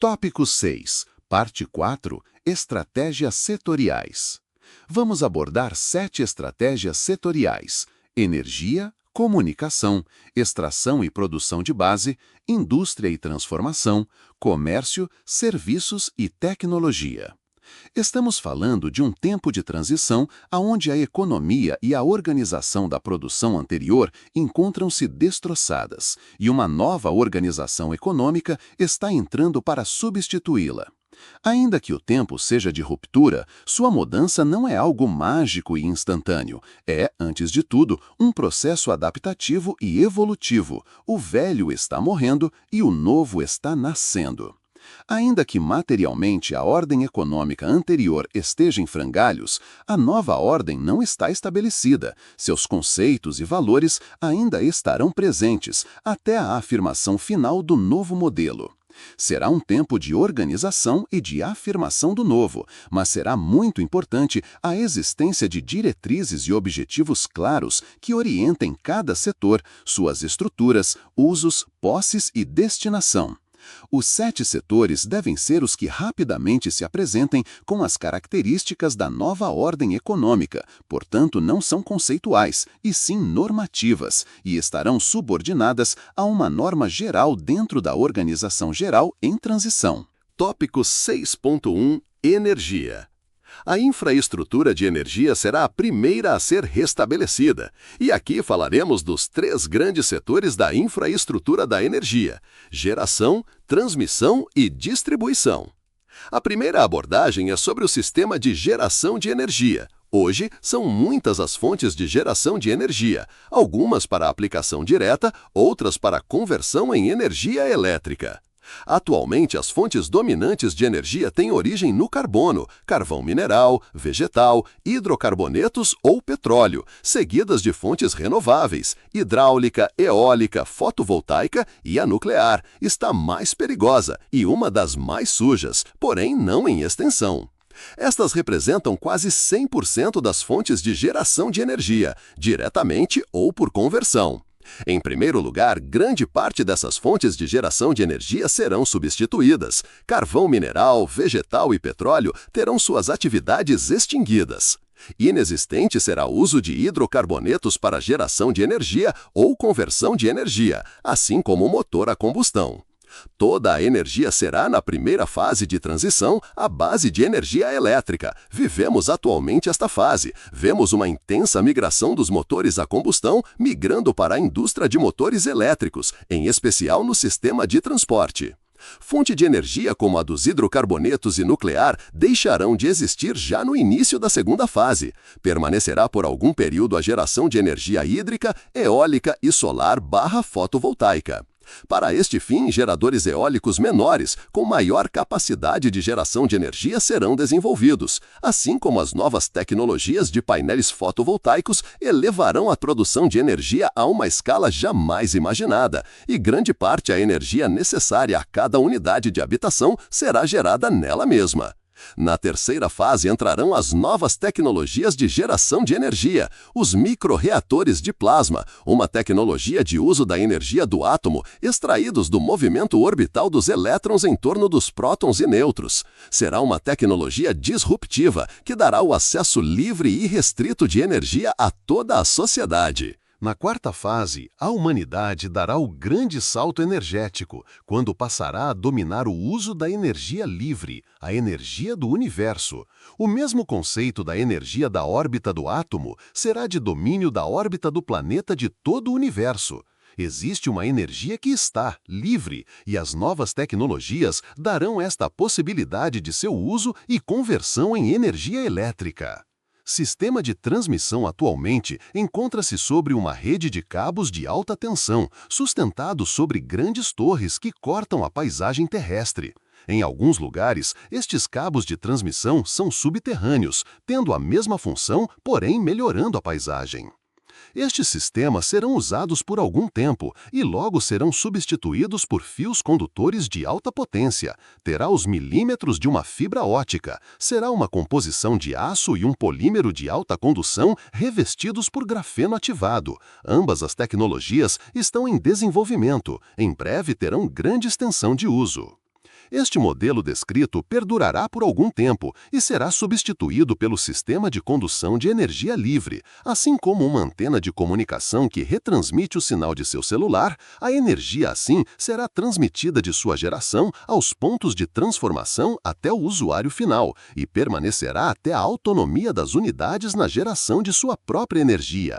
Tópico 6, parte 4, estratégias setoriais. Vamos abordar 7 estratégias setoriais: energia, comunicação, extração e produção de base, indústria e transformação, comércio, serviços e tecnologia. Estamos falando de um tempo de transição onde a economia e a organização da produção anterior encontram-se destroçadas e uma nova organização econômica está entrando para substituí-la. Ainda que o tempo seja de ruptura, sua mudança não é algo mágico e instantâneo. É, antes de tudo, um processo adaptativo e evolutivo. O velho está morrendo e o novo está nascendo. Ainda que materialmente a ordem econômica anterior esteja em frangalhos, a nova ordem não está estabelecida. Seus conceitos e valores ainda estarão presentes até a afirmação final do novo modelo. Será um tempo de organização e de afirmação do novo, mas será muito importante a existência de diretrizes e objetivos claros que orientem cada setor, suas estruturas, usos, posses e destinação. Os 7 setores devem ser os que rapidamente se apresentem com as características da nova ordem econômica, portanto não são conceituais, e sim normativas, e estarão subordinadas a uma norma geral dentro da organização geral em transição. Tópico 6.1 Energia. A infraestrutura de energia será a primeira a ser restabelecida. E aqui falaremos dos 3 grandes setores da infraestrutura da energia: geração, transmissão e distribuição. A primeira abordagem é sobre o sistema de geração de energia. Hoje, são muitas as fontes de geração de energia, algumas para aplicação direta, outras para conversão em energia elétrica. Atualmente, as fontes dominantes de energia têm origem no carbono, carvão mineral, vegetal, hidrocarbonetos ou petróleo, seguidas de fontes renováveis, hidráulica, eólica, fotovoltaica e a nuclear. Está mais perigosa e uma das mais sujas, porém não em extensão. Estas representam quase 100% das fontes de geração de energia, diretamente ou por conversão. Em primeiro lugar, grande parte dessas fontes de geração de energia serão substituídas. Carvão mineral, vegetal e petróleo terão suas atividades extinguidas. Inexistente será o uso de hidrocarbonetos para geração de energia ou conversão de energia, assim como o motor a combustão. Toda a energia será, na primeira fase de transição, à base de energia elétrica. Vivemos atualmente esta fase. Vemos uma intensa migração dos motores a combustão migrando para a indústria de motores elétricos, em especial no sistema de transporte. Fonte de energia como a dos hidrocarbonetos e nuclear deixarão de existir já no início da segunda fase. Permanecerá por algum período a geração de energia hídrica, eólica e solar/fotovoltaica. Para este fim, geradores eólicos menores, com maior capacidade de geração de energia, serão desenvolvidos, assim como as novas tecnologias de painéis fotovoltaicos elevarão a produção de energia a uma escala jamais imaginada, e grande parte da energia necessária a cada unidade de habitação será gerada nela mesma. Na terceira fase entrarão as novas tecnologias de geração de energia, os microreatores de plasma, uma tecnologia de uso da energia do átomo extraídos do movimento orbital dos elétrons em torno dos prótons e nêutrons. Será uma tecnologia disruptiva que dará o acesso livre e restrito de energia a toda a sociedade. Na quarta fase, a humanidade dará o grande salto energético, quando passará a dominar o uso da energia livre, a energia do universo. O mesmo conceito da energia da órbita do átomo será de domínio da órbita do planeta de todo o universo. Existe uma energia que está livre, e as novas tecnologias darão esta possibilidade de seu uso e conversão em energia elétrica. Sistema de transmissão atualmente encontra-se sobre uma rede de cabos de alta tensão, sustentado sobre grandes torres que cortam a paisagem terrestre. Em alguns lugares, estes cabos de transmissão são subterrâneos, tendo a mesma função, porém melhorando a paisagem. Estes sistemas serão usados por algum tempo e logo serão substituídos por fios condutores de alta potência. Terá os milímetros de uma fibra ótica. Será uma composição de aço e um polímero de alta condução revestidos por grafeno ativado. Ambas as tecnologias estão em desenvolvimento. Em breve terão grande extensão de uso. Este modelo descrito perdurará por algum tempo e será substituído pelo sistema de condução de energia livre, assim como uma antena de comunicação que retransmite o sinal de seu celular. A energia, assim, será transmitida de sua geração aos pontos de transformação até o usuário final e permanecerá até a autonomia das unidades na geração de sua própria energia.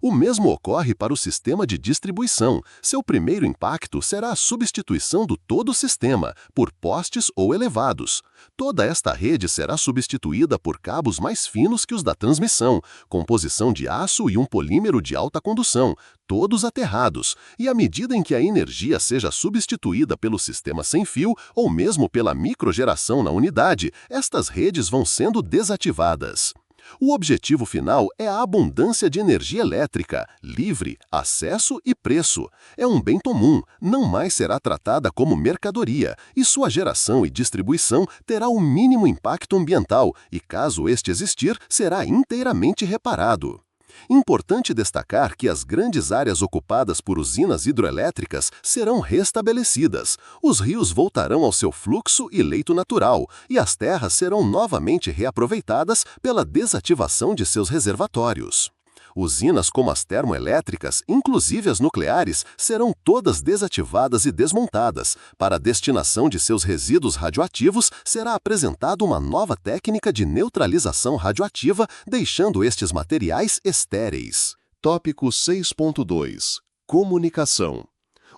O mesmo ocorre para o sistema de distribuição. Seu primeiro impacto será a substituição do todo o sistema por postes ou elevados. Toda esta rede será substituída por cabos mais finos que os da transmissão, composição de aço e um polímero de alta condução, todos aterrados, e à medida em que a energia seja substituída pelo sistema sem fio ou mesmo pela microgeração na unidade, estas redes vão sendo desativadas. O objetivo final é a abundância de energia elétrica, livre, acesso e preço. É um bem comum, não mais será tratada como mercadoria, e sua geração e distribuição terá o mínimo impacto ambiental e, caso este existir, será inteiramente reparado. Importante destacar que as grandes áreas ocupadas por usinas hidroelétricas serão restabelecidas, os rios voltarão ao seu fluxo e leito natural, e as terras serão novamente reaproveitadas pela desativação de seus reservatórios. Usinas como as termoelétricas, inclusive as nucleares, serão todas desativadas e desmontadas. Para a destinação de seus resíduos radioativos, será apresentada uma nova técnica de neutralização radioativa, deixando estes materiais estéreis. Tópico 6.2 Comunicação.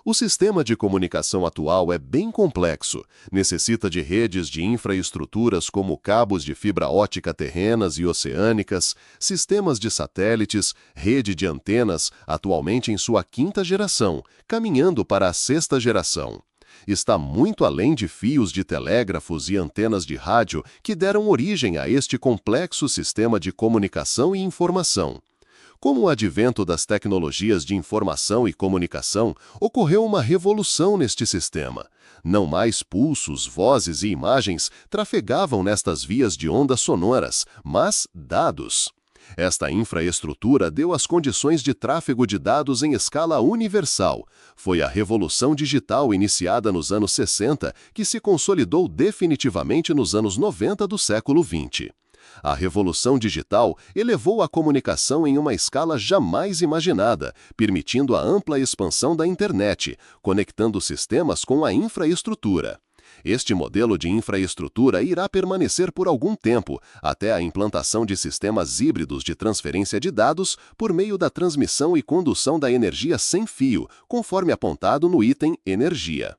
O sistema de comunicação atual é bem complexo, necessita de redes de infraestruturas como cabos de fibra ótica terrenas e oceânicas, sistemas de satélites, rede de antenas, atualmente em sua 5ª geração, caminhando para a 6ª geração. Está muito além de fios de telégrafos e antenas de rádio que deram origem a este complexo sistema de comunicação e informação. Com o advento das tecnologias de informação e comunicação, ocorreu uma revolução neste sistema. Não mais pulsos, vozes e imagens trafegavam nestas vias de ondas sonoras, mas dados. Esta infraestrutura deu as condições de tráfego de dados em escala universal. Foi a revolução digital iniciada nos anos 60 que se consolidou definitivamente nos anos 90 do século XX. A revolução digital elevou a comunicação em uma escala jamais imaginada, permitindo a ampla expansão da internet, conectando sistemas com a infraestrutura. Este modelo de infraestrutura irá permanecer por algum tempo, até a implantação de sistemas híbridos de transferência de dados por meio da transmissão e condução da energia sem fio, conforme apontado no item Energia.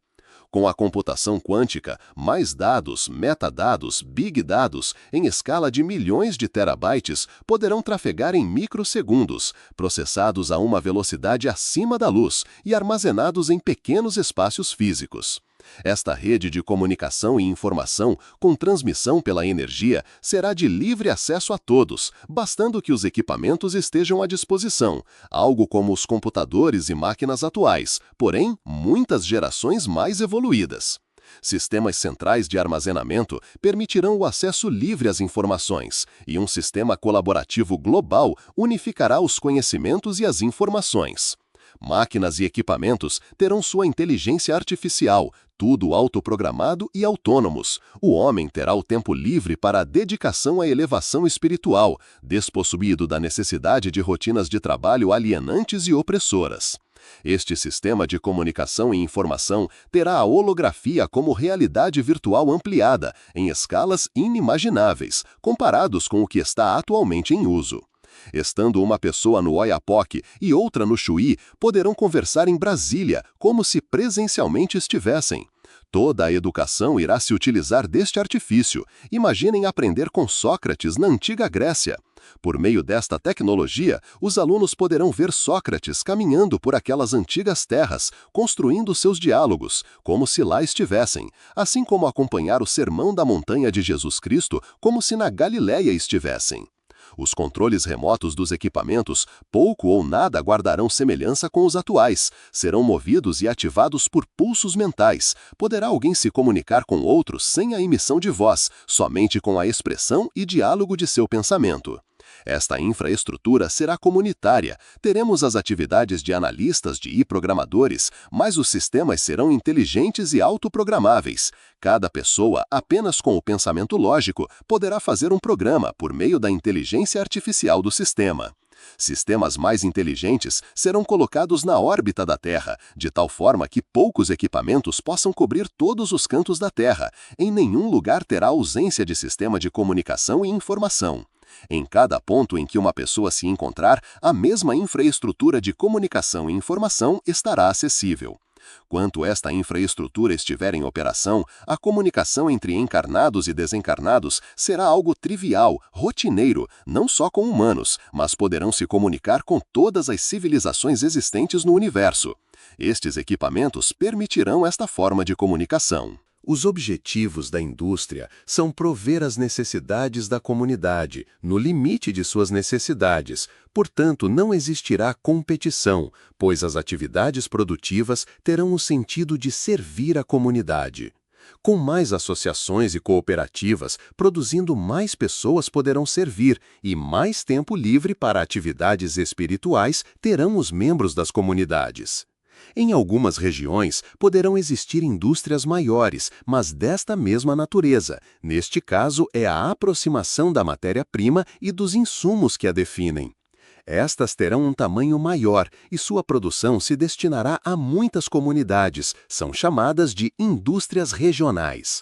Com a computação quântica, mais dados, metadados, big dados, em escala de milhões de terabytes, poderão trafegar em microsegundos, processados a uma velocidade acima da luz e armazenados em pequenos espaços físicos. Esta rede de comunicação e informação, com transmissão pela energia, será de livre acesso a todos, bastando que os equipamentos estejam à disposição, algo como os computadores e máquinas atuais, porém, muitas gerações mais evoluídas. Sistemas centrais de armazenamento permitirão o acesso livre às informações, e um sistema colaborativo global unificará os conhecimentos e as informações. Máquinas e equipamentos terão sua inteligência artificial, tudo autoprogramado e autônomos. O homem terá o tempo livre para a dedicação à elevação espiritual, despossuído da necessidade de rotinas de trabalho alienantes e opressoras. Este sistema de comunicação e informação terá a holografia como realidade virtual ampliada, em escalas inimagináveis, comparados com o que está atualmente em uso. Estando uma pessoa no Oiapoque e outra no Chuí, poderão conversar em Brasília, como se presencialmente estivessem. Toda a educação irá se utilizar deste artifício. Imaginem aprender com Sócrates na antiga Grécia. Por meio desta tecnologia, os alunos poderão ver Sócrates caminhando por aquelas antigas terras, construindo seus diálogos, como se lá estivessem, assim como acompanhar o Sermão da Montanha de Jesus Cristo, como se na Galileia estivessem. Os controles remotos dos equipamentos pouco ou nada guardarão semelhança com os atuais, serão movidos e ativados por pulsos mentais. Poderá alguém se comunicar com outro sem a emissão de voz, somente com a expressão e diálogo de seu pensamento. Esta infraestrutura será comunitária. Teremos as atividades de analistas e programadores, mas os sistemas serão inteligentes e autoprogramáveis. Cada pessoa, apenas com o pensamento lógico, poderá fazer um programa por meio da inteligência artificial do sistema. Sistemas mais inteligentes serão colocados na órbita da Terra, de tal forma que poucos equipamentos possam cobrir todos os cantos da Terra. Em nenhum lugar terá ausência de sistema de comunicação e informação. Em cada ponto em que uma pessoa se encontrar, a mesma infraestrutura de comunicação e informação estará acessível. Quanto esta infraestrutura estiver em operação, a comunicação entre encarnados e desencarnados será algo trivial, rotineiro, não só com humanos, mas poderão se comunicar com todas as civilizações existentes no universo. Estes equipamentos permitirão esta forma de comunicação. Os objetivos da indústria são prover as necessidades da comunidade, no limite de suas necessidades. Portanto, não existirá competição, pois as atividades produtivas terão o sentido de servir a comunidade. Com mais associações e cooperativas, produzindo mais pessoas poderão servir e mais tempo livre para atividades espirituais terão os membros das comunidades. Em algumas regiões, poderão existir indústrias maiores, mas desta mesma natureza. Neste caso, é a aproximação da matéria-prima e dos insumos que a definem. Estas terão um tamanho maior e sua produção se destinará a muitas comunidades, são chamadas de indústrias regionais.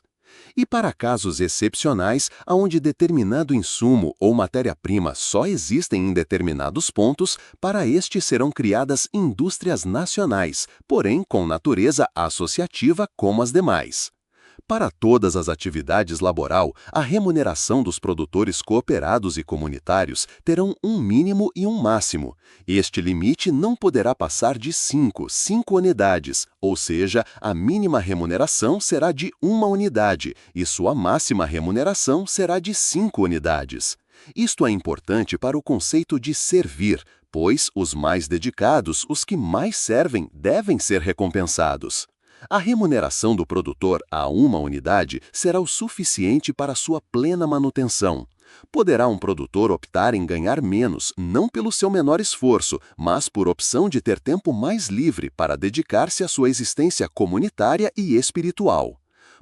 E para casos excepcionais, onde determinado insumo ou matéria-prima só existem em determinados pontos, para este serão criadas indústrias nacionais, porém com natureza associativa como as demais. Para todas as atividades laboral, a remuneração dos produtores cooperados e comunitários terão um mínimo e um máximo. Este limite não poderá passar de 5 unidades, ou seja, a mínima remuneração será de 1 unidade e sua máxima remuneração será de 5 unidades. Isto é importante para o conceito de servir, pois os mais dedicados, os que mais servem, devem ser recompensados. A remuneração do produtor a 1 unidade será o suficiente para sua plena manutenção. Poderá um produtor optar em ganhar menos, não pelo seu menor esforço, mas por opção de ter tempo mais livre para dedicar-se à sua existência comunitária e espiritual.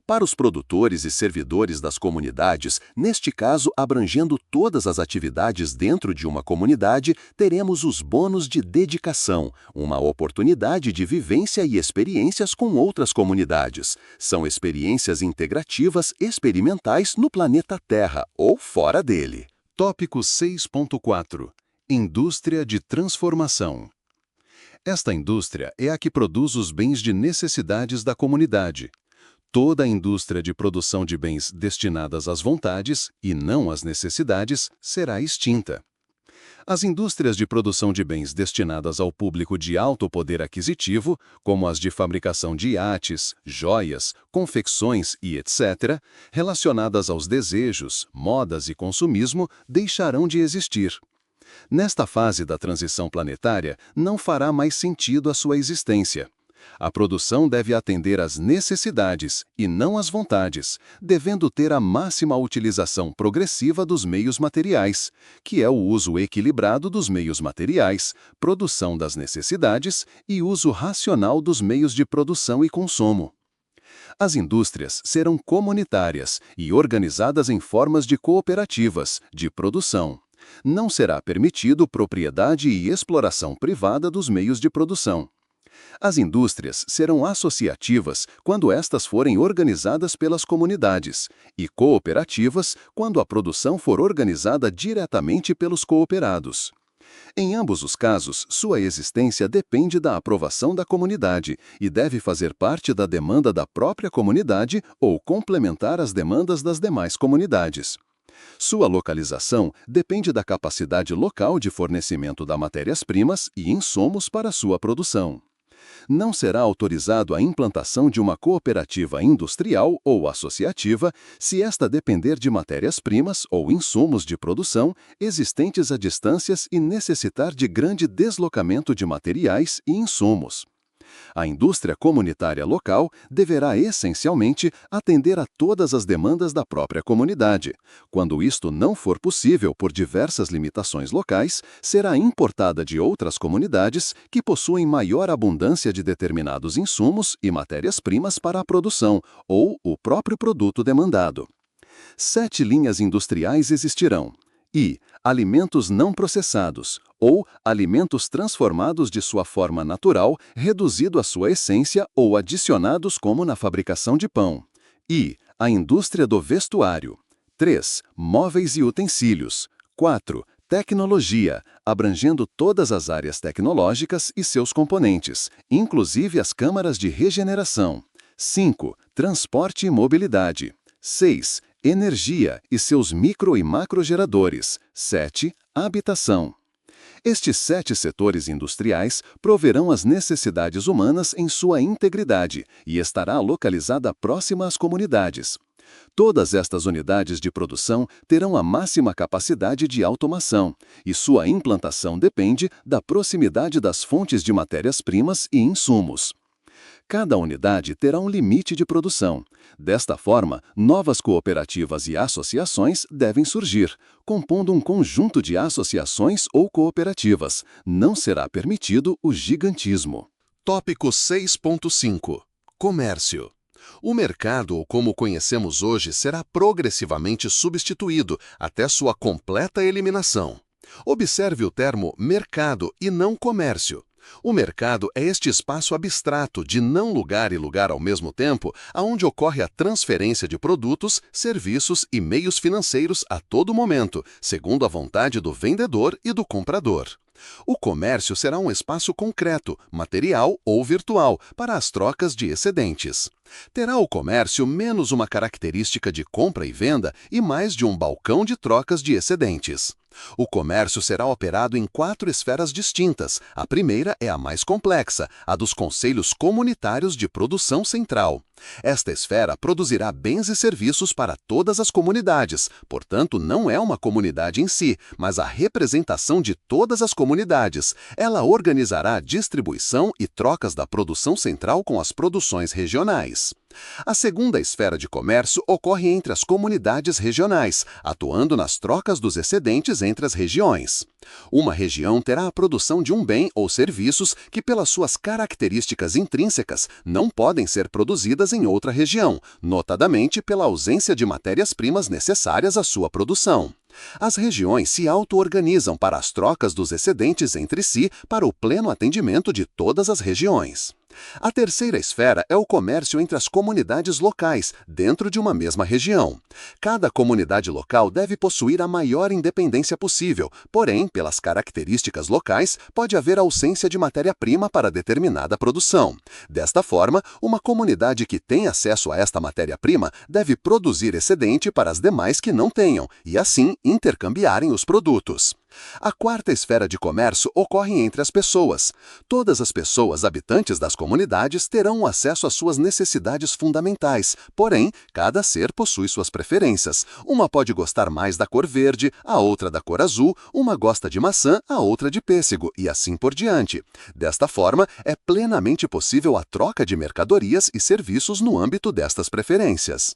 Para os produtores e servidores das comunidades, neste caso abrangendo todas as atividades dentro de uma comunidade, teremos os bônus de dedicação, uma oportunidade de vivência e experiências com outras comunidades. São experiências integrativas experimentais no planeta Terra ou fora dele. Tópico 6.4. Indústria de transformação. Esta indústria é a que produz os bens de necessidades da comunidade. Toda a indústria de produção de bens destinadas às vontades, e não às necessidades, será extinta. As indústrias de produção de bens destinadas ao público de alto poder aquisitivo, como as de fabricação de iates, joias, confecções e etc., relacionadas aos desejos, modas e consumismo, deixarão de existir. Nesta fase da transição planetária, não fará mais sentido a sua existência. A produção deve atender às necessidades e não às vontades, devendo ter a máxima utilização progressiva dos meios materiais, que é o uso equilibrado dos meios materiais, produção das necessidades e uso racional dos meios de produção e consumo. As indústrias serão comunitárias e organizadas em formas de cooperativas, de produção. Não será permitido propriedade e exploração privada dos meios de produção. As indústrias serão associativas quando estas forem organizadas pelas comunidades e cooperativas quando a produção for organizada diretamente pelos cooperados. Em ambos os casos, sua existência depende da aprovação da comunidade e deve fazer parte da demanda da própria comunidade ou complementar as demandas das demais comunidades. Sua localização depende da capacidade local de fornecimento de matérias-primas e insumos para sua produção. Não será autorizado a implantação de uma cooperativa industrial ou associativa se esta depender de matérias-primas ou insumos de produção existentes a distâncias e necessitar de grande deslocamento de materiais e insumos. A indústria comunitária local deverá essencialmente atender a todas as demandas da própria comunidade. Quando isto não for possível por diversas limitações locais, será importada de outras comunidades que possuem maior abundância de determinados insumos e matérias-primas para a produção, ou o próprio produto demandado. 7 linhas industriais existirão. Alimentos não processados, ou alimentos transformados de sua forma natural, reduzido à sua essência ou adicionados como na fabricação de pão. A indústria do vestuário. 3. Móveis e utensílios. 4. Tecnologia, abrangendo todas as áreas tecnológicas e seus componentes, inclusive as câmaras de regeneração. 5. Transporte e mobilidade. 6. Energia e seus micro e macrogeradores. 7. Habitação. Estes 7 setores industriais proverão as necessidades humanas em sua integridade e estará localizada próxima às comunidades. Todas estas unidades de produção terão a máxima capacidade de automação, e sua implantação depende da proximidade das fontes de matérias-primas e insumos. Cada unidade terá um limite de produção. Desta forma, novas cooperativas e associações devem surgir, compondo um conjunto de associações ou cooperativas. Não será permitido o gigantismo. Tópico 6.5. Comércio. O mercado, ou como o conhecemos hoje, será progressivamente substituído até sua completa eliminação. Observe o termo mercado e não comércio. O mercado é este espaço abstrato de não lugar e lugar ao mesmo tempo, aonde ocorre a transferência de produtos, serviços e meios financeiros a todo momento, segundo a vontade do vendedor e do comprador. O comércio será um espaço concreto, material ou virtual, para as trocas de excedentes. Terá o comércio menos uma característica de compra e venda e mais de um balcão de trocas de excedentes. O comércio será operado em 4 esferas distintas. A primeira é a mais complexa, a dos conselhos comunitários de produção central. Esta esfera produzirá bens e serviços para todas as comunidades, portanto, não é uma comunidade em si, mas a representação de todas as comunidades. Ela organizará a distribuição e trocas da produção central com as produções regionais. A segunda esfera de comércio ocorre entre as comunidades regionais, atuando nas trocas dos excedentes entre as regiões. Uma região terá a produção de um bem ou serviços que, pelas suas características intrínsecas, não podem ser produzidas em outra região, notadamente pela ausência de matérias-primas necessárias à sua produção. As regiões se auto-organizam para as trocas dos excedentes entre si para o pleno atendimento de todas as regiões. A terceira esfera é o comércio entre as comunidades locais, dentro de uma mesma região. Cada comunidade local deve possuir a maior independência possível, porém, pelas características locais, pode haver ausência de matéria-prima para determinada produção. Desta forma, uma comunidade que tem acesso a esta matéria-prima deve produzir excedente para as demais que não tenham, e assim intercambiarem os produtos. A quarta esfera de comércio ocorre entre as pessoas. Todas as pessoas habitantes das comunidades terão acesso às suas necessidades fundamentais, porém, cada ser possui suas preferências. Uma pode gostar mais da cor verde, a outra da cor azul, uma gosta de maçã, a outra de pêssego, e assim por diante. Desta forma, é plenamente possível a troca de mercadorias e serviços no âmbito destas preferências.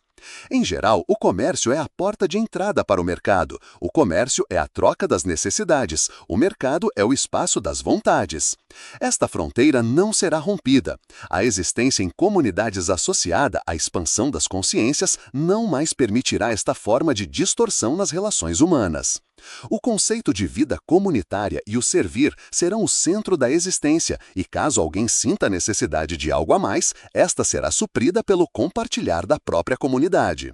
Em geral, o comércio é a porta de entrada para o mercado. O comércio é a troca das necessidades. O mercado é o espaço das vontades. Esta fronteira não será rompida. A existência em comunidades associada à expansão das consciências não mais permitirá esta forma de distorção nas relações humanas. O conceito de vida comunitária e o servir serão o centro da existência, e caso alguém sinta a necessidade de algo a mais, esta será suprida pelo compartilhar da própria comunidade.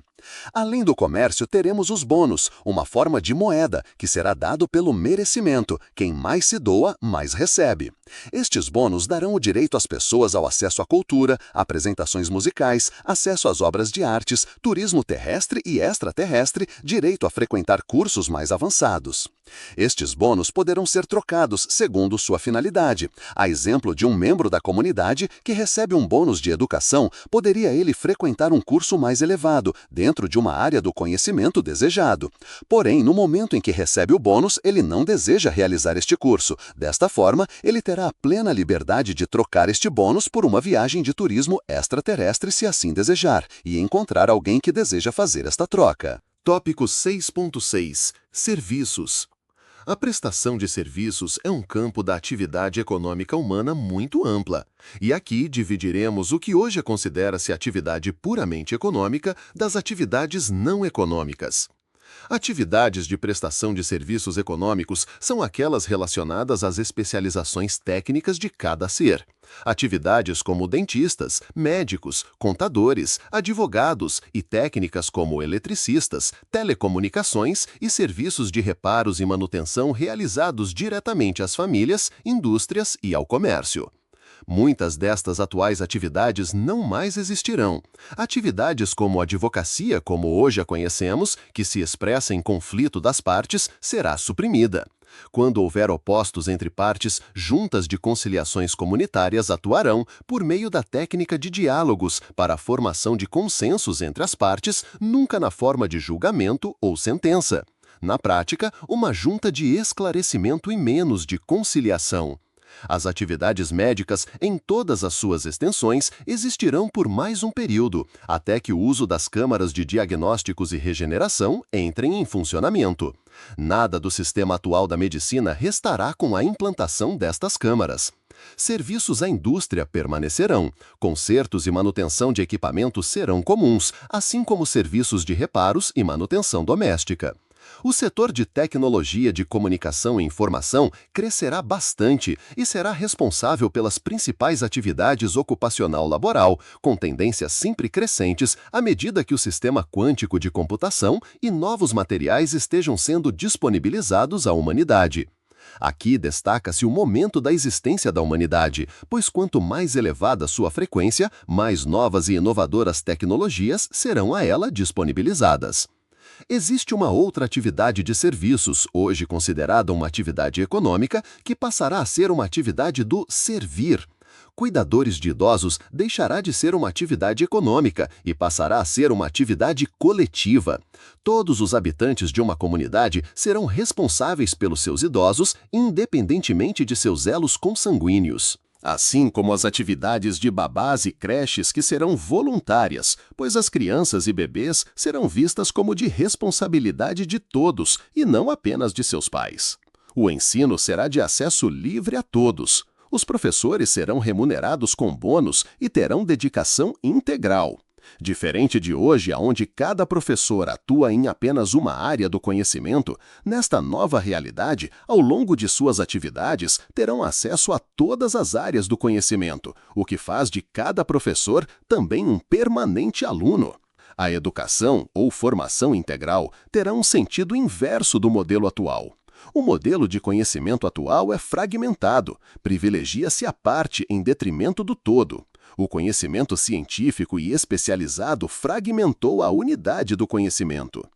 Além do comércio, teremos os bônus, uma forma de moeda que será dado pelo merecimento. Quem mais se doa, mais recebe. Estes bônus darão o direito às pessoas ao acesso à cultura, apresentações musicais, acesso às obras de artes, turismo terrestre e extraterrestre, direito a frequentar cursos mais avançados. Estes bônus poderão ser trocados segundo sua finalidade. A exemplo de um membro da comunidade que recebe um bônus de educação, poderia ele frequentar um curso mais elevado, dentro dentro de uma área do conhecimento desejado. Porém, no momento em que recebe o bônus, ele não deseja realizar este curso. Desta forma, ele terá a plena liberdade de trocar este bônus por uma viagem de turismo extraterrestre se assim desejar, e encontrar alguém que deseja fazer esta troca. Tópico 6.6 – Serviços. A prestação de serviços é um campo da atividade econômica humana muito ampla. E aqui dividiremos o que hoje considera-se atividade puramente econômica das atividades não econômicas. Atividades de prestação de serviços econômicos são aquelas relacionadas às especializações técnicas de cada ser. Atividades como dentistas, médicos, contadores, advogados e técnicas como eletricistas, telecomunicações e serviços de reparos e manutenção realizados diretamente às famílias, indústrias e ao comércio. Muitas destas atuais atividades não mais existirão. Atividades como a advocacia, como hoje a conhecemos, que se expressa em conflito das partes, será suprimida. Quando houver opostos entre partes, juntas de conciliações comunitárias atuarão por meio da técnica de diálogos para a formação de consensos entre as partes, nunca na forma de julgamento ou sentença. Na prática, uma junta de esclarecimento e menos de conciliação. As atividades médicas, em todas as suas extensões, existirão por mais um período, até que o uso das câmaras de diagnósticos e regeneração entrem em funcionamento. Nada do sistema atual da medicina restará com a implantação destas câmaras. Serviços à indústria permanecerão, consertos e manutenção de equipamentos serão comuns, assim como serviços de reparos e manutenção doméstica. O setor de tecnologia de comunicação e informação crescerá bastante e será responsável pelas principais atividades ocupacional-laboral, com tendências sempre crescentes à medida que o sistema quântico de computação e novos materiais estejam sendo disponibilizados à humanidade. Aqui destaca-se o momento da existência da humanidade, pois quanto mais elevada sua frequência, mais novas e inovadoras tecnologias serão a ela disponibilizadas. Existe uma outra atividade de serviços, hoje considerada uma atividade econômica, que passará a ser uma atividade do servir. Cuidadores de idosos deixará de ser uma atividade econômica e passará a ser uma atividade coletiva. Todos os habitantes de uma comunidade serão responsáveis pelos seus idosos, independentemente de seus elos consanguíneos. Assim como as atividades de babás e creches que serão voluntárias, pois as crianças e bebês serão vistas como de responsabilidade de todos e não apenas de seus pais. O ensino será de acesso livre a todos. Os professores serão remunerados com bônus e terão dedicação integral. Diferente de hoje, onde cada professor atua em apenas uma área do conhecimento, nesta nova realidade, ao longo de suas atividades, terão acesso a todas as áreas do conhecimento, o que faz de cada professor também um permanente aluno. A educação, ou formação integral, terá um sentido inverso do modelo atual. O modelo de conhecimento atual é fragmentado, privilegia-se a parte em detrimento do todo. O conhecimento científico e especializado fragmentou a unidade do conhecimento.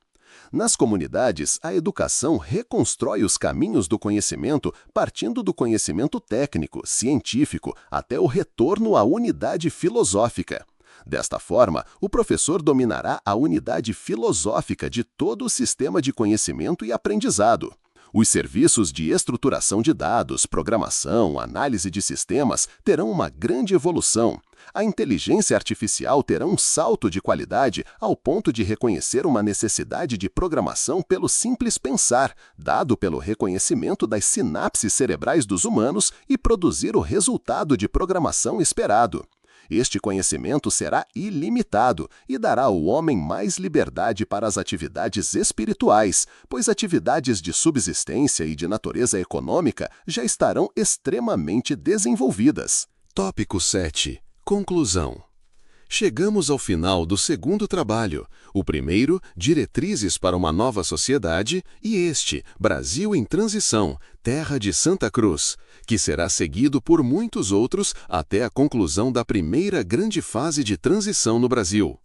Nas comunidades, a educação reconstrói os caminhos do conhecimento partindo do conhecimento técnico, científico, até o retorno à unidade filosófica. Desta forma, o professor dominará a unidade filosófica de todo o sistema de conhecimento e aprendizado. Os serviços de estruturação de dados, programação, análise de sistemas terão uma grande evolução. A inteligência artificial terá um salto de qualidade ao ponto de reconhecer uma necessidade de programação pelo simples pensar, dado pelo reconhecimento das sinapses cerebrais dos humanos e produzir o resultado de programação esperado. Este conhecimento será ilimitado e dará ao homem mais liberdade para as atividades espirituais, pois atividades de subsistência e de natureza econômica já estarão extremamente desenvolvidas. Tópico 7. Conclusão. Chegamos ao final do segundo trabalho. O primeiro, Diretrizes para uma Nova Sociedade, e este, Brasil em Transição, Terra de Santa Cruz, que será seguido por muitos outros até a conclusão da primeira grande fase de transição no Brasil.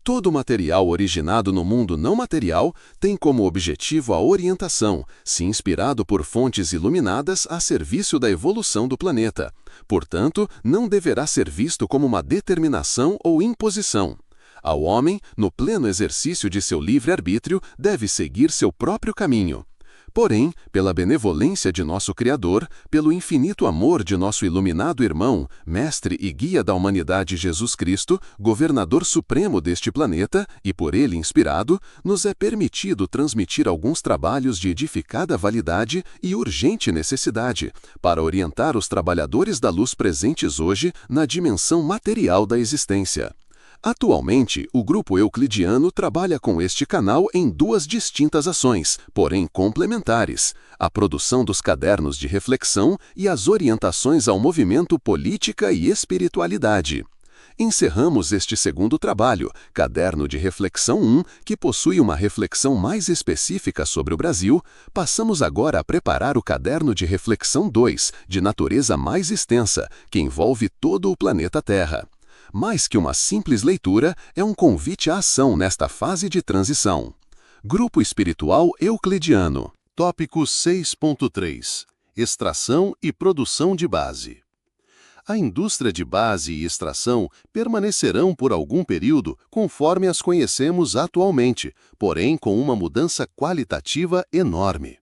Todo material originado no mundo não material tem como objetivo a orientação, se inspirado por fontes iluminadas a serviço da evolução do planeta. Portanto, não deverá ser visto como uma determinação ou imposição. Ao homem, no pleno exercício de seu livre-arbítrio, deve seguir seu próprio caminho. Porém, pela benevolência de nosso Criador, pelo infinito amor de nosso iluminado irmão, mestre e guia da humanidade Jesus Cristo, governador supremo deste planeta, e por ele inspirado, nos é permitido transmitir alguns trabalhos de edificada validade e urgente necessidade, para orientar os trabalhadores da luz presentes hoje na dimensão material da existência. Atualmente, o Grupo Euclidiano trabalha com este canal em duas distintas ações, porém complementares: a produção dos cadernos de reflexão e as orientações ao movimento Política e Espiritualidade. Encerramos este segundo trabalho, Caderno de Reflexão 1, que possui uma reflexão mais específica sobre o Brasil. Passamos agora a preparar o Caderno de Reflexão 2, de natureza mais extensa, que envolve todo o planeta Terra. Mais que uma simples leitura, é um convite à ação nesta fase de transição. Grupo Espiritual Euclidiano. Tópico 6.3. Extração e produção de base. A indústria de base e extração permanecerão por algum período conforme as conhecemos atualmente, porém com uma mudança qualitativa enorme.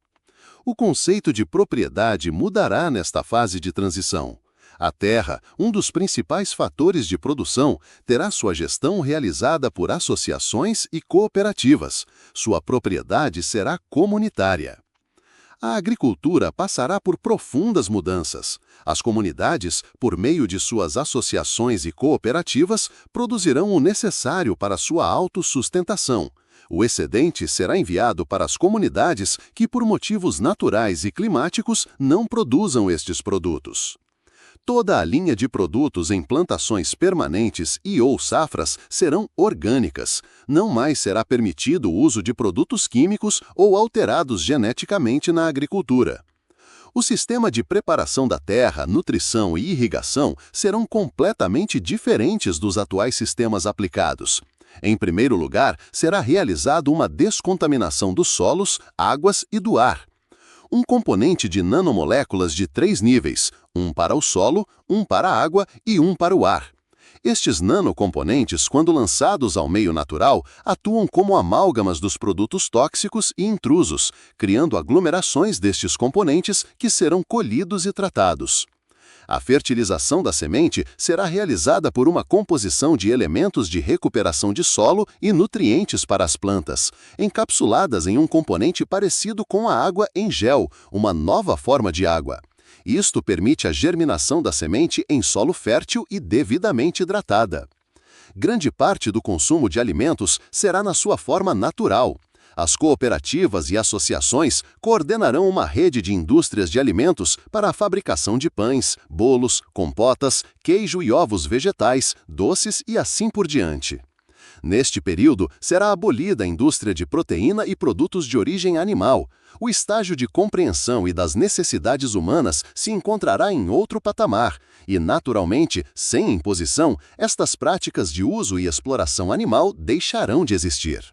O conceito de propriedade mudará nesta fase de transição. A terra, um dos principais fatores de produção, terá sua gestão realizada por associações e cooperativas. Sua propriedade será comunitária. A agricultura passará por profundas mudanças. As comunidades, por meio de suas associações e cooperativas, produzirão o necessário para sua autossustentação. O excedente será enviado para as comunidades que, por motivos naturais e climáticos, não produzam estes produtos. Toda a linha de produtos em plantações permanentes e/ou safras serão orgânicas. Não mais será permitido o uso de produtos químicos ou alterados geneticamente na agricultura. O sistema de preparação da terra, nutrição e irrigação serão completamente diferentes dos atuais sistemas aplicados. Em primeiro lugar, será realizada uma descontaminação dos solos, águas e do ar. Um componente de nanomoléculas de 3 níveis, um para o solo, um para a água e um para o ar. Estes nanocomponentes, quando lançados ao meio natural, atuam como amálgamas dos produtos tóxicos e intrusos, criando aglomerações destes componentes que serão colhidos e tratados. A fertilização da semente será realizada por uma composição de elementos de recuperação de solo e nutrientes para as plantas, encapsuladas em um componente parecido com a água em gel, uma nova forma de água. Isto permite a germinação da semente em solo fértil e devidamente hidratada. Grande parte do consumo de alimentos será na sua forma natural. As cooperativas e associações coordenarão uma rede de indústrias de alimentos para a fabricação de pães, bolos, compotas, queijo e ovos vegetais, doces e assim por diante. Neste período, será abolida a indústria de proteína e produtos de origem animal. O estágio de compreensão e das necessidades humanas se encontrará em outro patamar e, naturalmente, sem imposição, estas práticas de uso e exploração animal deixarão de existir.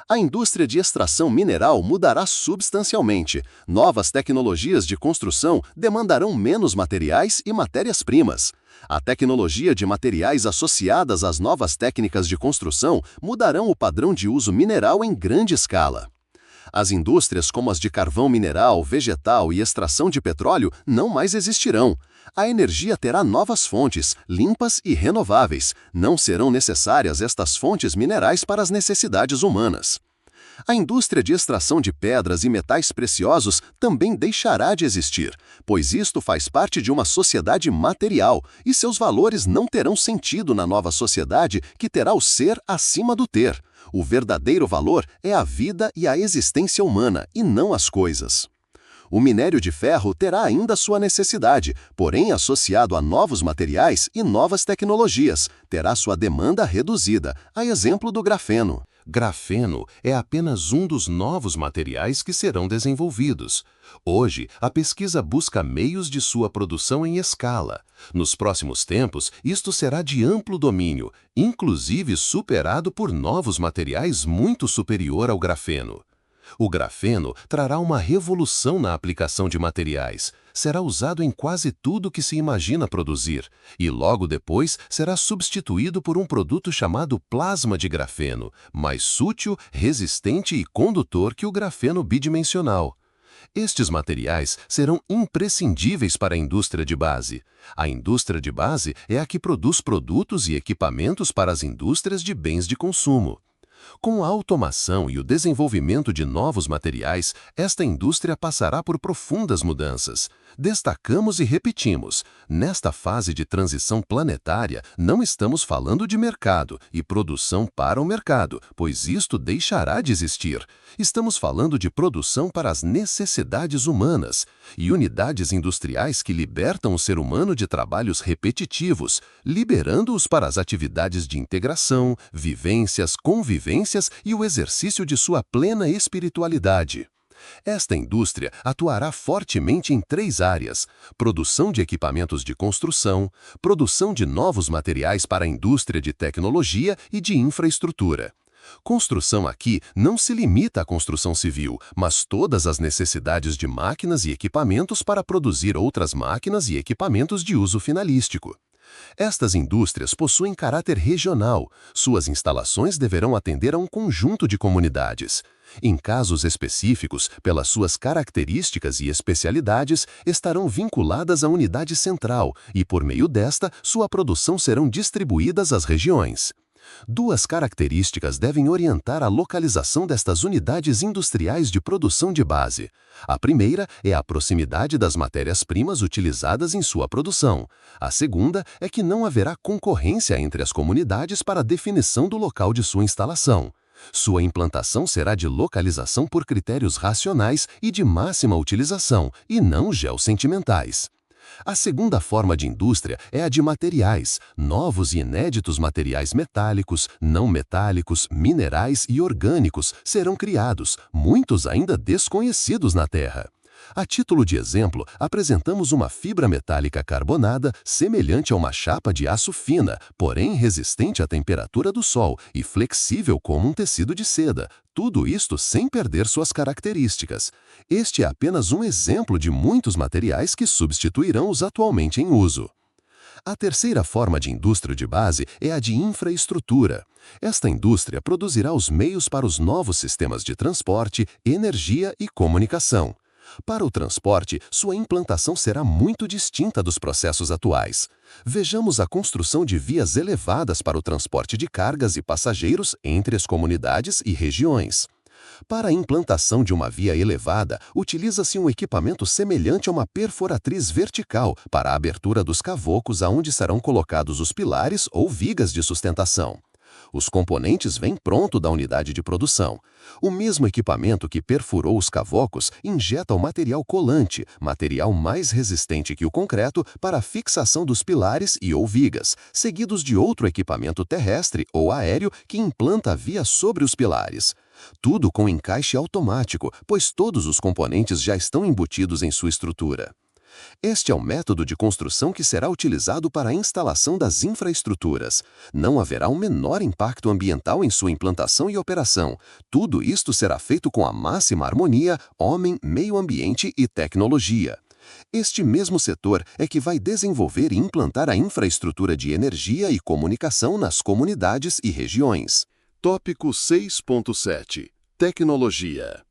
A indústria de extração mineral mudará substancialmente. Novas tecnologias de construção demandarão menos materiais e matérias-primas. A tecnologia de materiais associadas às novas técnicas de construção mudarão o padrão de uso mineral em grande escala. As indústrias como as de carvão mineral, vegetal e extração de petróleo não mais existirão. A energia terá novas fontes, limpas e renováveis. Não serão necessárias estas fontes minerais para as necessidades humanas. A indústria de extração de pedras e metais preciosos também deixará de existir, pois isto faz parte de uma sociedade material e seus valores não terão sentido na nova sociedade que terá o ser acima do ter. O verdadeiro valor é a vida e a existência humana, e não as coisas. O minério de ferro terá ainda sua necessidade, porém associado a novos materiais e novas tecnologias, terá sua demanda reduzida, a exemplo do grafeno. Grafeno é apenas um dos novos materiais que serão desenvolvidos. Hoje, a pesquisa busca meios de sua produção em escala. Nos próximos tempos, isto será de amplo domínio, inclusive superado por novos materiais muito superior ao grafeno. O grafeno trará uma revolução na aplicação de materiais. Será usado em quase tudo que se imagina produzir, e logo depois será substituído por um produto chamado plasma de grafeno, mais sútil, resistente e condutor que o grafeno bidimensional. Estes materiais serão imprescindíveis para a indústria de base. A indústria de base é a que produz produtos e equipamentos para as indústrias de bens de consumo. Com a automação e o desenvolvimento de novos materiais, esta indústria passará por profundas mudanças. Destacamos e repetimos, nesta fase de transição planetária, não estamos falando de mercado e produção para o mercado, pois isto deixará de existir. Estamos falando de produção para as necessidades humanas e unidades industriais que libertam o ser humano de trabalhos repetitivos, liberando-os para as atividades de integração, vivências, convivências e o exercício de sua plena espiritualidade. Esta indústria atuará fortemente em 3 áreas: produção de equipamentos de construção, produção de novos materiais para a indústria de tecnologia e de infraestrutura. Construção aqui não se limita à construção civil, mas todas as necessidades de máquinas e equipamentos para produzir outras máquinas e equipamentos de uso finalístico. Estas indústrias possuem caráter regional. Suas instalações deverão atender a um conjunto de comunidades. Em casos específicos, pelas suas características e especialidades, estarão vinculadas à unidade central e, por meio desta, sua produção serão distribuídas às regiões. 2 características devem orientar a localização destas unidades industriais de produção de base. A primeira é a proximidade das matérias-primas utilizadas em sua produção. A segunda é que não haverá concorrência entre as comunidades para a definição do local de sua instalação. Sua implantação será de localização por critérios racionais e de máxima utilização, e não geossentimentais. A segunda forma de indústria é a de materiais. Novos e inéditos materiais metálicos, não metálicos, minerais e orgânicos serão criados, muitos ainda desconhecidos na Terra. A título de exemplo, apresentamos uma fibra metálica carbonada semelhante a uma chapa de aço fina, porém resistente à temperatura do sol e flexível como um tecido de seda. Tudo isto sem perder suas características. Este é apenas um exemplo de muitos materiais que substituirão os atualmente em uso. A terceira forma de indústria de base é a de infraestrutura. Esta indústria produzirá os meios para os novos sistemas de transporte, energia e comunicação. Para o transporte, sua implantação será muito distinta dos processos atuais. Vejamos a construção de vias elevadas para o transporte de cargas e passageiros entre as comunidades e regiões. Para a implantação de uma via elevada, utiliza-se um equipamento semelhante a uma perfuratriz vertical para a abertura dos cavocos aonde serão colocados os pilares ou vigas de sustentação. Os componentes vêm pronto da unidade de produção. O mesmo equipamento que perfurou os cavocos injeta o material colante, material mais resistente que o concreto, para a fixação dos pilares e ou vigas, seguidos de outro equipamento terrestre ou aéreo que implanta a via sobre os pilares. Tudo com encaixe automático, pois todos os componentes já estão embutidos em sua estrutura. Este é o método de construção que será utilizado para a instalação das infraestruturas. Não haverá o menor impacto ambiental em sua implantação e operação. Tudo isto será feito com a máxima harmonia, homem, meio ambiente e tecnologia. Este mesmo setor é que vai desenvolver e implantar a infraestrutura de energia e comunicação nas comunidades e regiões. Tópico 6.7 – Tecnologia.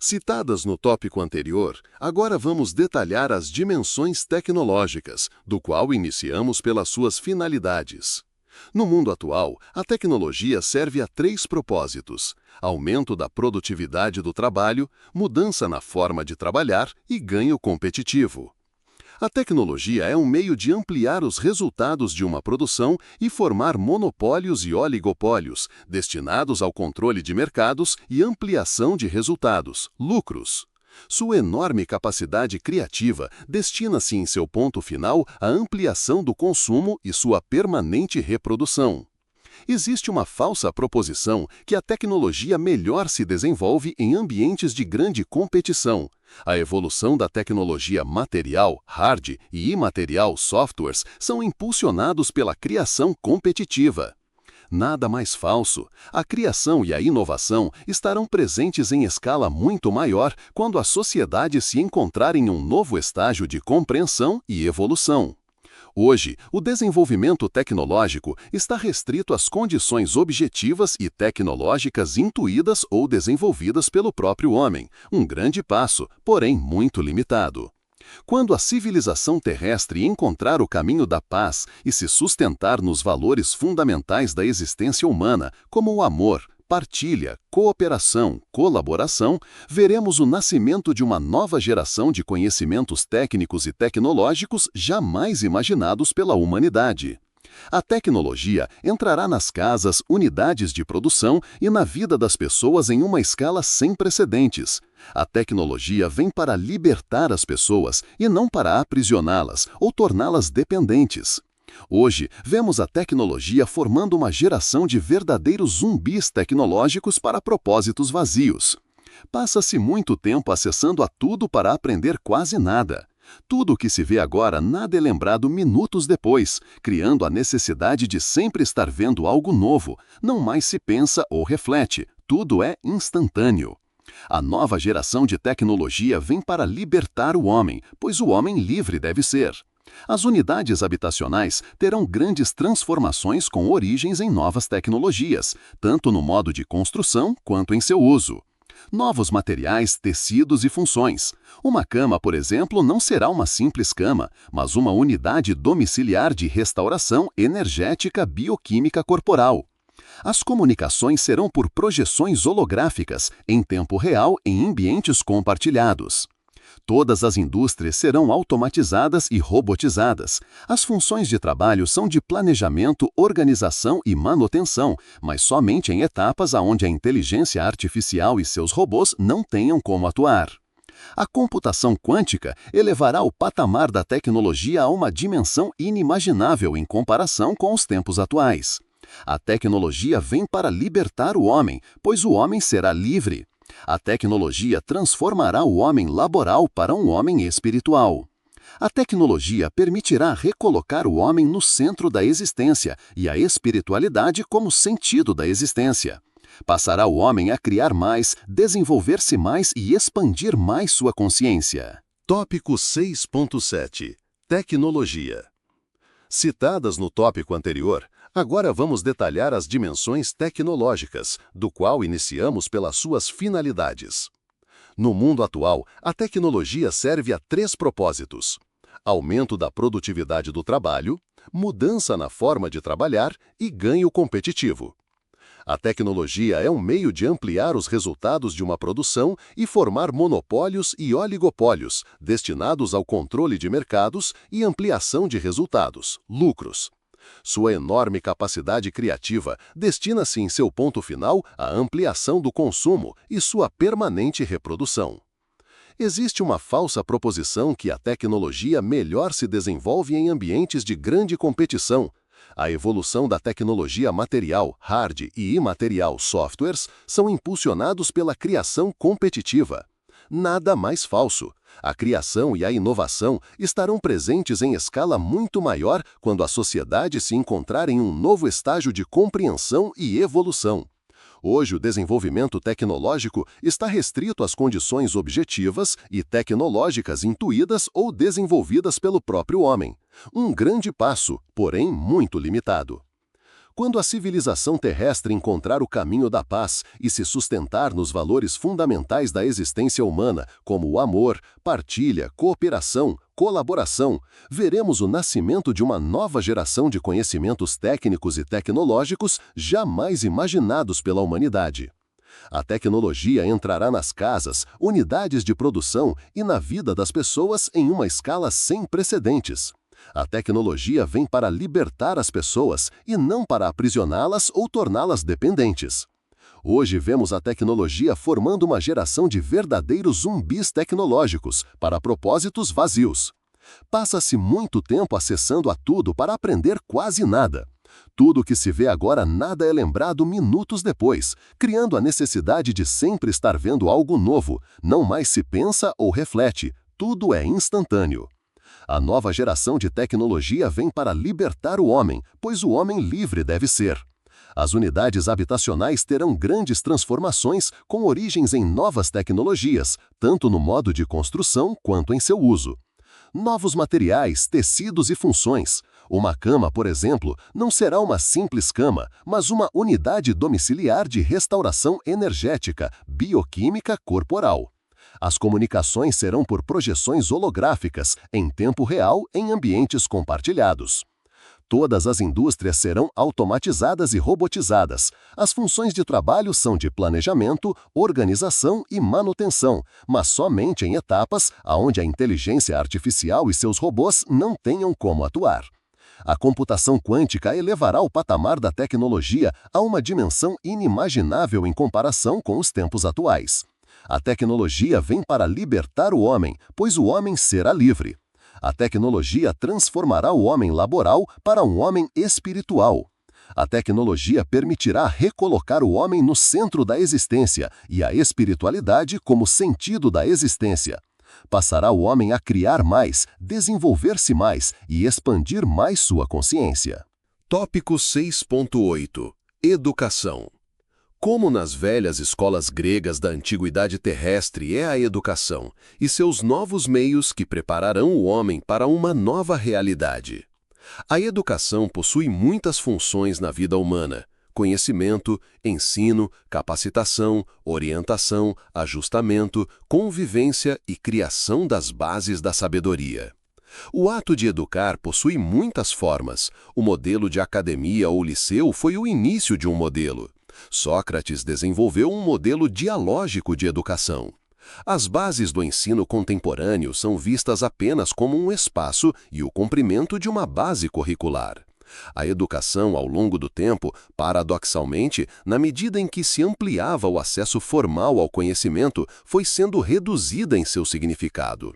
Citadas no tópico anterior, agora vamos detalhar as dimensões tecnológicas, do qual iniciamos pelas suas finalidades. No mundo atual, a tecnologia serve a 3 propósitos: aumento da produtividade do trabalho, mudança na forma de trabalhar e ganho competitivo. A tecnologia é um meio de ampliar os resultados de uma produção e formar monopólios e oligopólios, destinados ao controle de mercados e ampliação de resultados, lucros. Sua enorme capacidade criativa destina-se em seu ponto final à ampliação do consumo e sua permanente reprodução. Existe uma falsa proposição que a tecnologia melhor se desenvolve em ambientes de grande competição. A evolução da tecnologia material, hard, e imaterial, softwares, são impulsionados pela criação competitiva. Nada mais falso. A criação e a inovação estarão presentes em escala muito maior quando a sociedade se encontrar em um novo estágio de compreensão e evolução. Hoje, o desenvolvimento tecnológico está restrito às condições objetivas e tecnológicas intuídas ou desenvolvidas pelo próprio homem, um grande passo, porém muito limitado. Quando a civilização terrestre encontrar o caminho da paz e se sustentar nos valores fundamentais da existência humana, como o amor, partilha, cooperação, colaboração, veremos o nascimento de uma nova geração de conhecimentos técnicos e tecnológicos jamais imaginados pela humanidade. A tecnologia entrará nas casas, unidades de produção e na vida das pessoas em uma escala sem precedentes. A tecnologia vem para libertar as pessoas e não para aprisioná-las ou torná-las dependentes. Hoje, vemos a tecnologia formando uma geração de verdadeiros zumbis tecnológicos para propósitos vazios. Passa-se muito tempo acessando a tudo para aprender quase nada. Tudo o que se vê agora nada é lembrado minutos depois, criando a necessidade de sempre estar vendo algo novo. Não mais se pensa ou reflete, tudo é instantâneo. A nova geração de tecnologia vem para libertar o homem, pois o homem livre deve ser. As unidades habitacionais terão grandes transformações com origens em novas tecnologias, tanto no modo de construção quanto em seu uso. Novos materiais, tecidos e funções. Uma cama, por exemplo, não será uma simples cama, mas uma unidade domiciliar de restauração energética bioquímica corporal. As comunicações serão por projeções holográficas, em tempo real em ambientes compartilhados. Todas as indústrias serão automatizadas e robotizadas. As funções de trabalho são de planejamento, organização e manutenção, mas somente em etapas onde a inteligência artificial e seus robôs não tenham como atuar. A computação quântica elevará o patamar da tecnologia a uma dimensão inimaginável em comparação com os tempos atuais. A tecnologia vem para libertar o homem, pois o homem será livre. A tecnologia transformará o homem laboral para um homem espiritual. A tecnologia permitirá recolocar o homem no centro da existência e a espiritualidade como sentido da existência. Passará o homem a criar mais, desenvolver-se mais e expandir mais sua consciência. Tópico 6.7 Tecnologia. Citadas no tópico anterior, agora vamos detalhar as dimensões tecnológicas, do qual iniciamos pelas suas finalidades. No mundo atual, a tecnologia serve a 3 propósitos: aumento da produtividade do trabalho, mudança na forma de trabalhar e ganho competitivo. A tecnologia é um meio de ampliar os resultados de uma produção e formar monopólios e oligopólios, destinados ao controle de mercados e ampliação de resultados, lucros. Sua enorme capacidade criativa destina-se em seu ponto final à ampliação do consumo e sua permanente reprodução. Existe uma falsa proposição que a tecnologia melhor se desenvolve em ambientes de grande competição. A evolução da tecnologia material, hard e imaterial softwares são impulsionados pela criação competitiva. Nada mais falso. A criação e a inovação estarão presentes em escala muito maior quando a sociedade se encontrar em um novo estágio de compreensão e evolução. Hoje, o desenvolvimento tecnológico está restrito às condições objetivas e tecnológicas intuídas ou desenvolvidas pelo próprio homem. Um grande passo, porém muito limitado. Quando a civilização terrestre encontrar o caminho da paz e se sustentar nos valores fundamentais da existência humana, como o amor, partilha, cooperação, colaboração, veremos o nascimento de uma nova geração de conhecimentos técnicos e tecnológicos jamais imaginados pela humanidade. A tecnologia entrará nas casas, unidades de produção e na vida das pessoas em uma escala sem precedentes. A tecnologia vem para libertar as pessoas e não para aprisioná-las ou torná-las dependentes. Hoje vemos a tecnologia formando uma geração de verdadeiros zumbis tecnológicos para propósitos vazios. Passa-se muito tempo acessando a tudo para aprender quase nada. Tudo o que se vê agora nada é lembrado minutos depois, criando a necessidade de sempre estar vendo algo novo. Não mais se pensa ou reflete, tudo é instantâneo. A nova geração de tecnologia vem para libertar o homem, pois o homem livre deve ser. As unidades habitacionais terão grandes transformações com origens em novas tecnologias, tanto no modo de construção quanto em seu uso. Novos materiais, tecidos e funções. Uma cama, por exemplo, não será uma simples cama, mas uma unidade domiciliar de restauração energética, bioquímica corporal. As comunicações serão por projeções holográficas, em tempo real, em ambientes compartilhados. Todas as indústrias serão automatizadas e robotizadas. As funções de trabalho são de planejamento, organização e manutenção, mas somente em etapas onde a inteligência artificial e seus robôs não tenham como atuar. A computação quântica elevará o patamar da tecnologia a uma dimensão inimaginável em comparação com os tempos atuais. A tecnologia vem para libertar o homem, pois o homem será livre. A tecnologia transformará o homem laboral para um homem espiritual. A tecnologia permitirá recolocar o homem no centro da existência e a espiritualidade como sentido da existência. Passará o homem a criar mais, desenvolver-se mais e expandir mais sua consciência. Tópico 6.8 Educação. Como nas velhas escolas gregas da antiguidade terrestre é a educação e seus novos meios que prepararão o homem para uma nova realidade. A educação possui muitas funções na vida humana: conhecimento, ensino, capacitação, orientação, ajustamento, convivência e criação das bases da sabedoria. O ato de educar possui muitas formas. O modelo de academia ou liceu foi o início de um modelo. Sócrates desenvolveu um modelo dialógico de educação. As bases do ensino contemporâneo são vistas apenas como um espaço e o cumprimento de uma base curricular. A educação, ao longo do tempo, paradoxalmente, na medida em que se ampliava o acesso formal ao conhecimento, foi sendo reduzida em seu significado.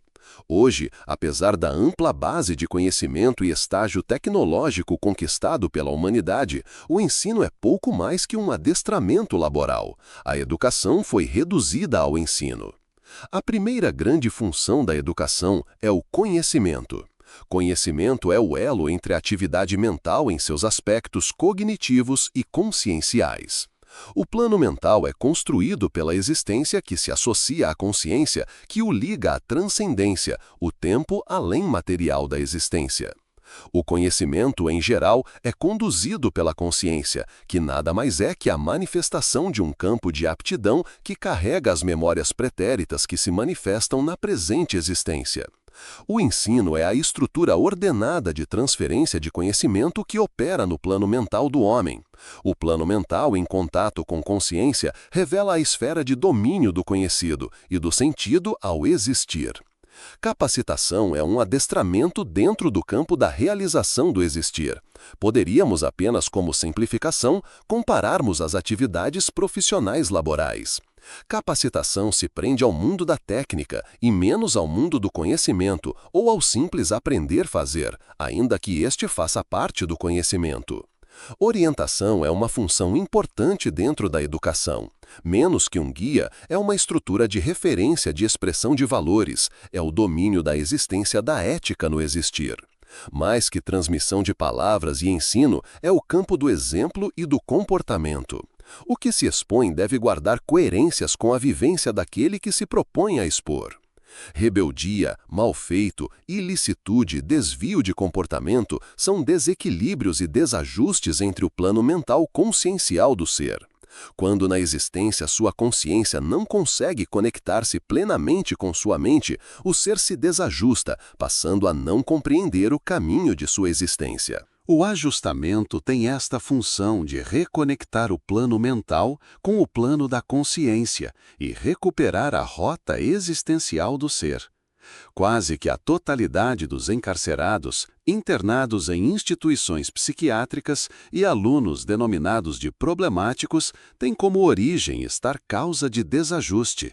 Hoje, apesar da ampla base de conhecimento e estágio tecnológico conquistado pela humanidade, o ensino é pouco mais que um adestramento laboral. A educação foi reduzida ao ensino. A primeira grande função da educação é o conhecimento. Conhecimento é o elo entre a atividade mental em seus aspectos cognitivos e conscienciais. O plano mental é construído pela existência que se associa à consciência, que o liga à transcendência, o tempo além material da existência. O conhecimento, em geral, é conduzido pela consciência, que nada mais é que a manifestação de um campo de aptidão que carrega as memórias pretéritas que se manifestam na presente existência. O ensino é a estrutura ordenada de transferência de conhecimento que opera no plano mental do homem. O plano mental, em contato com consciência, revela a esfera de domínio do conhecido e do sentido ao existir. Capacitação é um adestramento dentro do campo da realização do existir. Poderíamos apenas, como simplificação, compararmos as atividades profissionais laborais. Capacitação se prende ao mundo da técnica e menos ao mundo do conhecimento ou ao simples aprender a fazer, ainda que este faça parte do conhecimento. Orientação é uma função importante dentro da educação. Menos que um guia, é uma estrutura de referência de expressão de valores, é o domínio da existência da ética no existir. Mais que transmissão de palavras e ensino, é o campo do exemplo e do comportamento. O que se expõe deve guardar coerências com a vivência daquele que se propõe a expor. Rebeldia, mal-feito, ilicitude, desvio de comportamento são desequilíbrios e desajustes entre o plano mental consciencial do ser. Quando na existência sua consciência não consegue conectar-se plenamente com sua mente, o ser se desajusta, passando a não compreender o caminho de sua existência. O ajustamento tem esta função de reconectar o plano mental com o plano da consciência e recuperar a rota existencial do ser. Quase que a totalidade dos encarcerados, internados em instituições psiquiátricas e alunos denominados de problemáticos têm como origem estar causa de desajuste.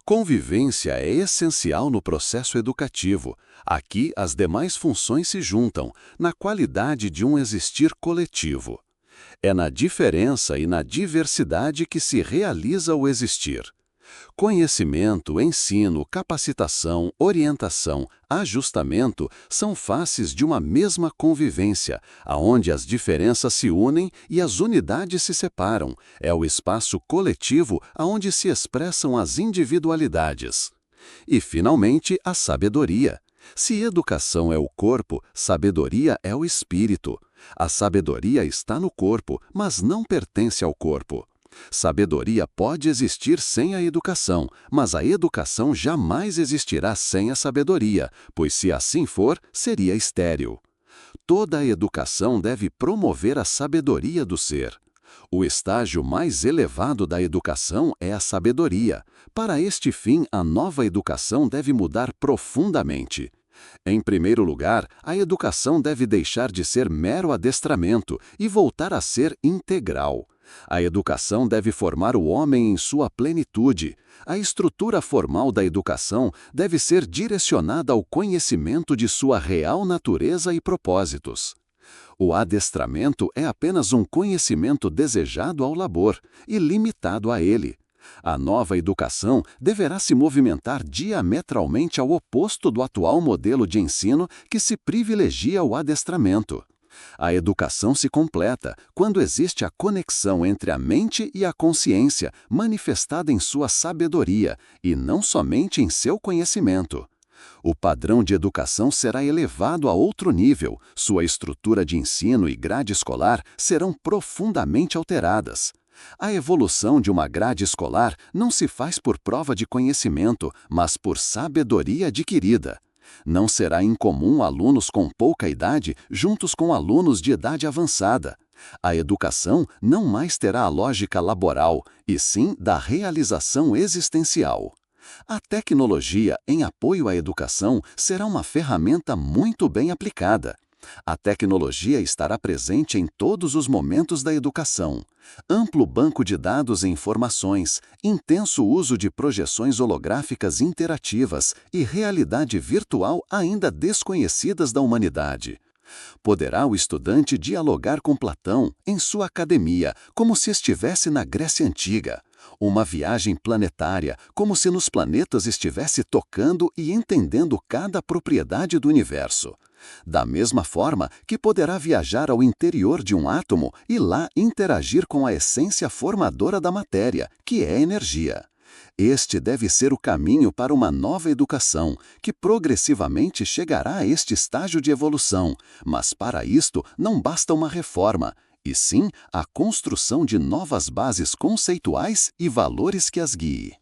Convivência é essencial no processo educativo. Aqui, as demais funções se juntam, na qualidade de um existir coletivo. É na diferença e na diversidade que se realiza o existir. Conhecimento, ensino, capacitação, orientação, ajustamento são faces de uma mesma convivência, aonde as diferenças se unem e as unidades se separam. É o espaço coletivo aonde se expressam as individualidades. E, finalmente, a sabedoria. Se educação é o corpo, sabedoria é o espírito. A sabedoria está no corpo, mas não pertence ao corpo. Sabedoria pode existir sem a educação, mas a educação jamais existirá sem a sabedoria, pois se assim for, seria estéril. Toda a educação deve promover a sabedoria do ser. O estágio mais elevado da educação é a sabedoria. Para este fim, a nova educação deve mudar profundamente. Em primeiro lugar, a educação deve deixar de ser mero adestramento e voltar a ser integral. A educação deve formar o homem em sua plenitude. A estrutura formal da educação deve ser direcionada ao conhecimento de sua real natureza e propósitos. O adestramento é apenas um conhecimento desejado ao labor e limitado a ele. A nova educação deverá se movimentar diametralmente ao oposto do atual modelo de ensino que se privilegia o adestramento. A educação se completa quando existe a conexão entre a mente e a consciência, manifestada em sua sabedoria, e não somente em seu conhecimento. O padrão de educação será elevado a outro nível, sua estrutura de ensino e grade escolar serão profundamente alteradas. A evolução de uma grade escolar não se faz por prova de conhecimento, mas por sabedoria adquirida. Não será incomum alunos com pouca idade juntos com alunos de idade avançada. A educação não mais terá a lógica laboral, e sim da realização existencial. A tecnologia em apoio à educação será uma ferramenta muito bem aplicada. A tecnologia estará presente em todos os momentos da educação. Amplo banco de dados e informações, intenso uso de projeções holográficas interativas e realidade virtual ainda desconhecidas da humanidade. Poderá o estudante dialogar com Platão em sua academia, como se estivesse na Grécia Antiga. Uma viagem planetária, como se nos planetas estivesse tocando e entendendo cada propriedade do universo. Da mesma forma que poderá viajar ao interior de um átomo e lá interagir com a essência formadora da matéria, que é energia. Este deve ser o caminho para uma nova educação, que progressivamente chegará a este estágio de evolução, mas para isto não basta uma reforma, e sim a construção de novas bases conceituais e valores que as guiem.